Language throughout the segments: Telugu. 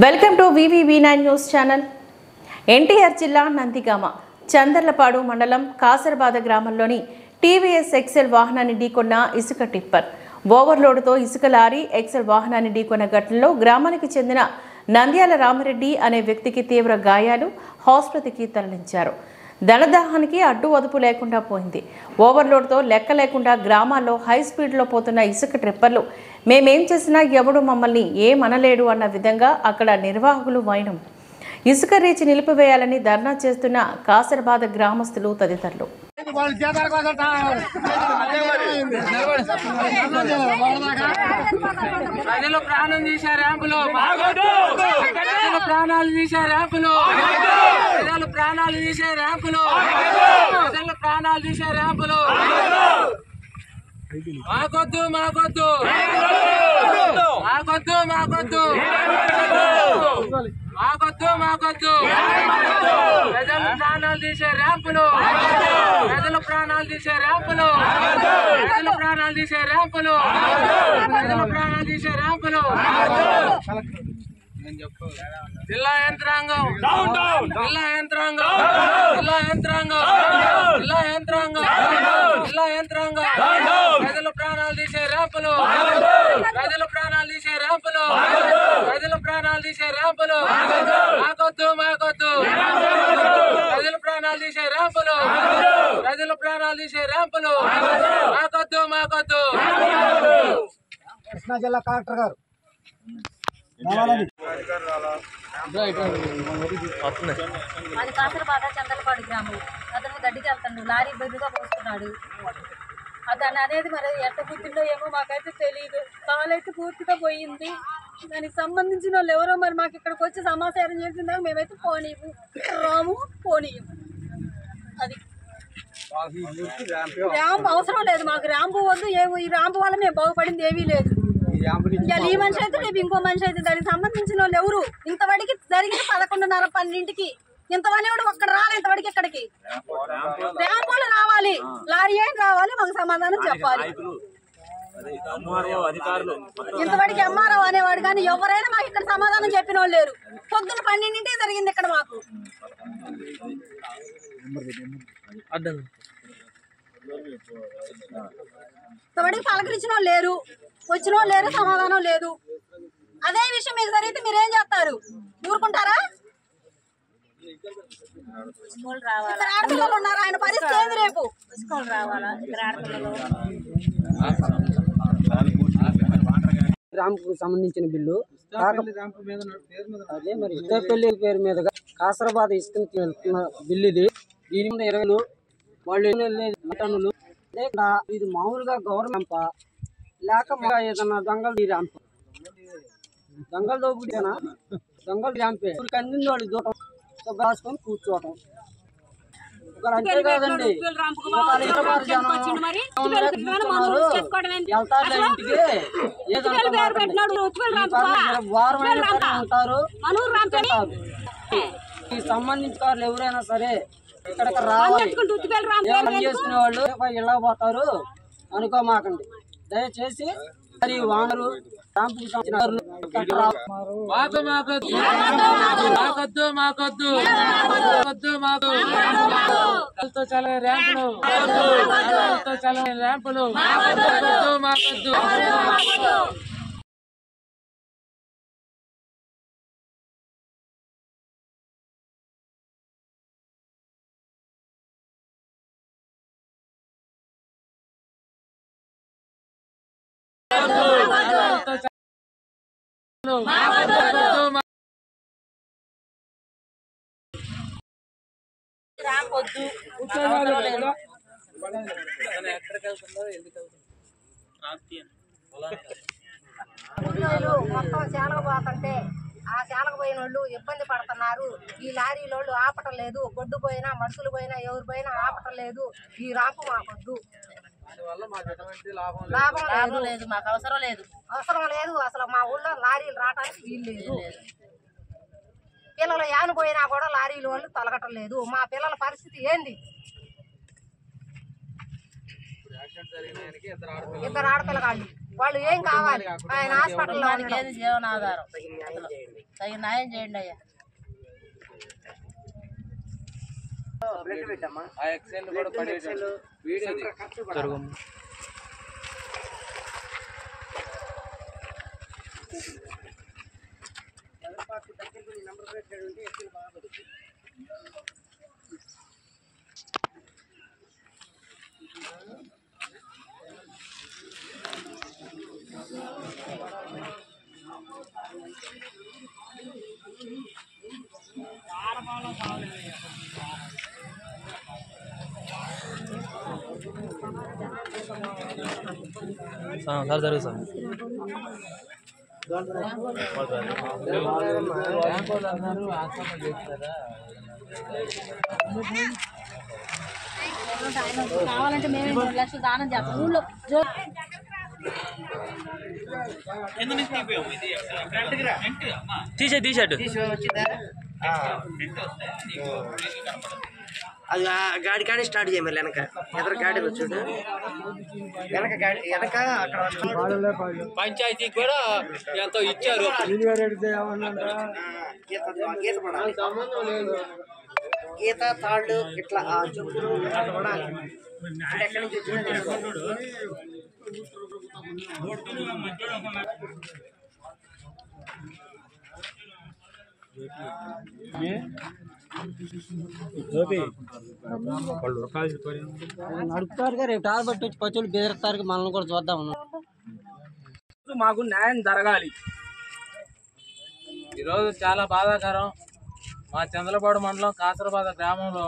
Welcome to VVV9 news channel. NTR జిల్లా నందిగామ చందర్లపాడు మండలం కాసరబాద గ్రామంలోని టీవీఎస్ ఎక్సెల్ వాహనాన్ని ఢీకొన్న ఇసుక టిప్పర్ ఓవర్లోడ్తో ఇసుక లారీ ఎక్సెల్ వాహనాన్ని ఢీకొన్న ఘటనలో గ్రామానికి చెందిన నంద్యాల రామరెడ్డి అనే వ్యక్తికి తీవ్ర గాయాలు, ఆసుపత్రికి తరలించారు. ధనదాహానికి అడ్డు అదుపు లేకుండా పోయింది. ఓవర్లోడ్తో లెక్క లేకుండా గ్రామాల్లో హై స్పీడ్లో పోతున్న ఇసుక ట్రిప్పర్లు మేమేం చేసినా ఎవడు మమ్మల్ని ఏమనలేడు అన్న విధంగా అక్కడ నిర్వాహకులు వైనం. ఇసుక రీచి నిలిపివేయాలని ధర్నా చేస్తున్న కాసరబాద గ్రామస్తులు తదితరులు. ప్రజలు ప్రాణం తీశారు ర్యాంపులో, ప్రాణాలు తీశారు ర్యాంపులో, ప్రజలు ప్రాణాలు తీశారు ర్యాంపులో, ప్రజలు ప్రాణాలు తీశారు ర్యాంపులో. మాకొద్దు మాకొద్దు మాకొద్దు మాకొద్దు మాకొద్దు మాకొద్దు ప్రజలు ప్రాణాలు తీసే ర్యాంపులు, ప్రజలు ప్రాణాలు తీసే ర్యాంపులు, ప్రజలు ప్రాణాలు తీసే ర్యాంపులు, ప్రజలు ప్రాణాలు తీసే ర్యాంపులు. జిల్లా యంత్రాంగం, జిల్లా యంత్రాంగం, జిల్లా యంత్రాంగం, జిల్లా యంత్రాంగం, జిల్లా యంత్రాంగం, ప్రజలు ప్రాణాలు తీసే ర్యాంపులు, ప్రజలు ప్రాణాలు తీసే ర్యాంపులు, ప్రజలు ప్రాణాలు తీసే ర్యాంపులు. మాకొద్దు మాకొద్దు ప్రజలు ప్రాణాలు తీసే ర్యాంపులు, ప్రజలు ప్రాణాలు తీసే ర్యాంపులు. మాకొద్దు మాకొద్దు. కృష్ణా జిల్లా కలెక్టర్ గారు అది కాసరబాద చందలపాడు గ్రామం. అతను గడ్డికి వెళ్తాడు, లారీ బెర్రుగా పోస్తున్నాడు. అతను అనేది మరి ఎంత బుద్ధిలో ఏమో మాకైతే తెలియదు. కాలైతే పూర్తిగా పోయింది. దానికి సంబంధించిన వాళ్ళు ఎవరో మరి మాకు ఇక్కడికి వచ్చి సమాచారం చేసిందా మేమైతే పోనీము, రాము పోనీయము. అది ర్యాంప్ అవసరం లేదు మాకు, ర్యాంపు వద్దు. ఈ ర్యాంపు వల్ల మేము బాగుపడింది ఏమీ లేదు. ఇవాళ ఈ మనిషి అయితే రేపు ఇంకో మనిషి అయితే దానికి సంబంధించిన వాళ్ళు ఎవరు? ఇంతవరకు జరిగింది 11:30, 12కి. ఇంతవరకు కూడా ఒక్కడ రాలి, ఇంతవరకు ఇక్కడికి ర్యాంపులు రావాలి, లారీ ఏంటి రావాలి, మాకు సమాధానం చెప్పాలి. ఇంతవరకు ఎంఆర్ఓ అనేవాడు కానీ ఎవరైనా మాకు ఇక్కడ సమాధానం చెప్పిన వాళ్ళు లేరు. పొద్దున్న 12ంటికి జరిగింది ఇక్కడ మాకు. ఇంతవరకు పలకరించిన వాళ్ళు లేరు, వచ్చిన వాళ్ళు లేరు, సమాధానం లేదు. అదే విషయం మీకు జరిగితే మీరేం చేస్తారు? ఊరుకుంటారా? ఆడపిల్లలు ఉన్నారు, ఆయన పరిస్థితి ఏంది రేపు? ర్యాంపు సంబంధించిన బిల్లు అదే మరి ఇద్దపల్లి పేరు మీదుగా కాసరబాద ఇసుకున్న బిల్లు ఇది. దీని మీద 20 వాళ్ళు టన్నులు. ఇది మామూలుగా గవర్నమెంట్ లేక ఏదన్నా దొంగలు ర్యాంప్, దొంగలు దోపుడినా దొంగలు ర్యాంపే. కందింది వాళ్ళు దూరం రాసుకొని కూర్చోవటం. అంతే కాదండి, వెళ్తారు ఇంటికి ఈ సంబంధించిన వాళ్ళు ఎవరైనా సరే ఇక్కడికి రావాలి. చేసుకునే వాళ్ళు ఇలా పోతారు అనుకోమాకండి దయచేసి. మరి వానరు మాకొద్దు మాకొద్దు మాకొద్దు మాకు చల్లే ర్యాంపులు, చల్లే ర్యాంపులు. మాకొద్దు మాకొద్దు. ఊళ్ళో మొత్తం శాలకు పోతుంటే ఆ శాలకు పోయిన వాళ్ళు ఇబ్బంది పడుతున్నారు. ఈ లారీలోళ్ళు ఆపటం లేదు. గొడ్డు పోయినా, మనుషులు పోయినా, ఎవరు పోయినా ఆపటం లేదు. ఈ రాపు మాకొద్దు, లాభం లేదు, మాకు అవసరం లేదు, అవసరం లేదు. అసలు మా ఊళ్ళో లారీలు రావడానికి వీలు లేదు. పిల్లలు యాను పోయినా కూడా లారీలు వాళ్ళు తొలగటం లేదు. మా పిల్లల పరిస్థితి ఏంది? ఇద్దరు ఆడపిల్లగాళ్ళు వాళ్ళు ఏం కావాలి ఆయన హాస్పిటల్లో ఏది జీవనాధారం తగిన న్యాయం చేయండి అయ్యా. ఆ ఎక్సెల్ కూడా పడేసాడు వీడియో సార్ జరుగు సార్ కావాలంటే మేము 2 లక్షలు దానం చేస్తాం. ఊళ్ళో తీసేట్టు అది గాడి కాడి స్టార్ట్ చేయమని వెనక ఎదర గాడి చూడు వెనక గాడి వెనక అక్కడ పంచాయతీకి కూడా ఎంతో ఇచ్చారు. గీత తాళ్ళు ఇట్లా చెప్పులు కూడా అంటే ఎక్కడి నుంచి వచ్చిన నడుపుతారుగా రేపు టార్బెట్ వచ్చి పచ్చులు బెదిరిస్తారు మనల్ని కూడా చూద్దాం. మాకు న్యాయం జరగాలి. ఈరోజు చాలా బాధాకరం. మా చంద్రపాడు మండలం కాసరబాద గ్రామంలో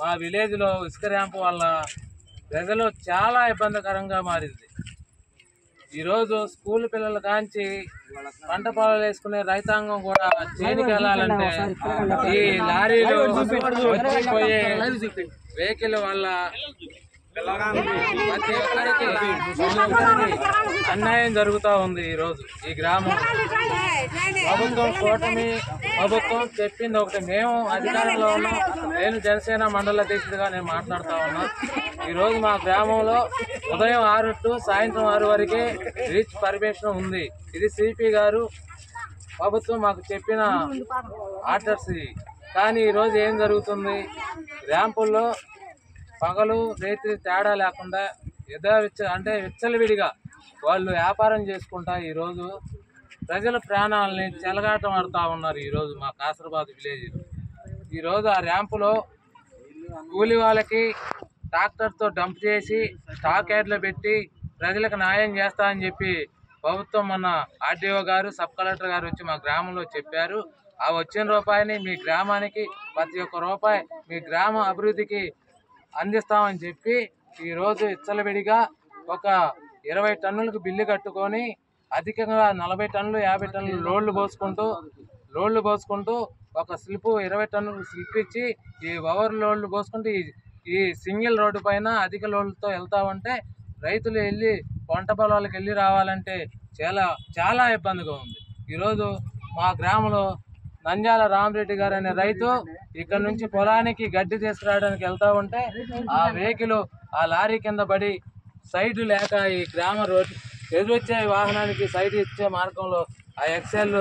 మా విలేజ్లో ఇసుక ర్యాంపు వల్ల ప్రజలు చాలా ఇబ్బందికరంగా మారింది. ఈరోజు స్కూల్ పిల్లలు కాంచి పంట పొలాలు వేసుకునే రైతాంగం కూడా చేనికి వెళ్ళాలంటే ఈ లారీలు వచ్చిపోయే వెహికల్ వల్ల ప్రతి ఒక్కరికి అన్యాయం జరుగుతూ ఉంది. ఈరోజు ఈ గ్రామం కూటమి ప్రభుత్వం చెప్పింది ఒకటి, మేము అధికారంలో ఉన్నాం. నేను జనసేన మండల అధ్యక్షుడిగా నేను మాట్లాడుతూ ఉన్నా. ఈరోజు మా గ్రామంలో ఉదయం 6 to సాయంత్రం 6 వరకే రీచ్ పర్మిషన్ ఉంది. ఇది సిపి గారు ప్రభుత్వం మాకు చెప్పిన ఆర్డర్స్. కానీ ఈరోజు ఏం జరుగుతుంది, ర్యాంపుల్లో పగలు రేత్రి తేడా లేకుండా అంటే విచ్చలవిడిగా వాళ్ళు వ్యాపారం చేసుకుంటా ఈరోజు ప్రజల ప్రాణాలని చెలగాటం ఆడుతూ ఉన్నారు. ఈరోజు మా కాసరబాద్ విలేజ్ ఈరోజు ఆ ర్యాంపులో కూలి వాళ్ళకి ట్రాక్టర్తో డంప్ చేసి స్టాక్ యార్డ్లో పెట్టి ప్రజలకు న్యాయం చేస్తా అని చెప్పి ప్రభుత్వం మొన్న ఆర్డీఓ గారు సబ్ కలెక్టర్ గారు వచ్చి మా గ్రామంలో చెప్పారు. ఆ వచ్చిన రూపాయిని మీ గ్రామానికి ప్రతి ఒక్క రూపాయి మీ గ్రామ అభివృద్ధికి అందిస్తామని చెప్పి ఈరోజు ఇచ్చలవిడిగా ఒక 20 టన్నులకు బిల్లు కట్టుకొని అధికంగా 40 టన్నులు 50 టన్నులు లోడ్లు పోసుకుంటూ ఒక స్లిప్ 20 టన్నులు స్లిప్ ఇచ్చి ఈ ఓవర్ లోడ్లు పోసుకుంటూ ఈ సింగిల్ రోడ్డు పైన అధిక లోడ్లతో వెళ్తామంటే రైతులు వెళ్ళి పంట పొలాలకు వెళ్ళి రావాలంటే చాలా ఇబ్బందిగా ఉంది. ఈరోజు మా గ్రామంలో నంద్యాల రామరెడ్డి గారు అనే రైతు ఇక్కడ నుంచి పొలానికి గడ్డి తీసుకురావడానికి వెళ్తా ఉంటే ఆ వెహికల్ ఆ లారీ కింద పడి సైడ్ లేక ఈ గ్రామ రోడ్డు ఎదురొచ్చే వాహనానికి సైడ్ ఇచ్చే మార్గంలో ఆ ఎక్సెల్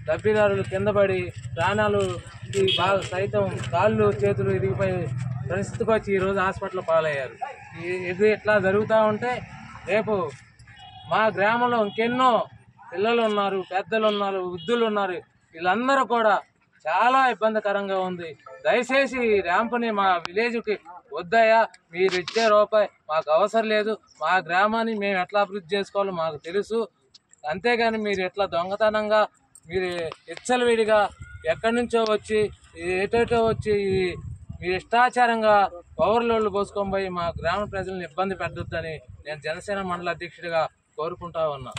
డబ్బీదారులు కింద పడి ప్రాణాలు బాగా సైతం కాళ్ళు చేతులు ఇరిగిపోయి పరిస్థితికి వచ్చి ఈరోజు హాస్పిటల్ పాలయ్యారు. ఇది ఇట్లా జరుగుతూ ఉంటే రేపు మా గ్రామంలో ఇంకెన్నో పిల్లలు ఉన్నారు, పెద్దలు ఉన్నారు, వృద్ధులు ఉన్నారు. వీళ్ళందరూ కూడా చాలా ఇబ్బందికరంగా ఉంది. దయచేసి ఈ ర్యాంపుని మా విలేజ్కి వద్దయ్యా, మీరు ఇచ్చే రూపాయి మాకు అవసరం లేదు. మా గ్రామాన్ని మేము ఎట్లా అభివృద్ధి చేసుకోవాలో మాకు తెలుసు. అంతేగాని మీరు ఎట్లా దొంగతనంగా మీరు ఇచ్చలవిడిగా ఎక్కడి నుంచో వచ్చి ఏటేటో వచ్చి మీరు ఇష్టాచారంగా పౌరులోళ్ళు పోసుకొని పోయి మా గ్రామ ప్రజలను ఇబ్బంది పెట్టొద్దని నేను జనసేన మండల అధ్యక్షుడిగా కోరుకుంటా ఉన్నా.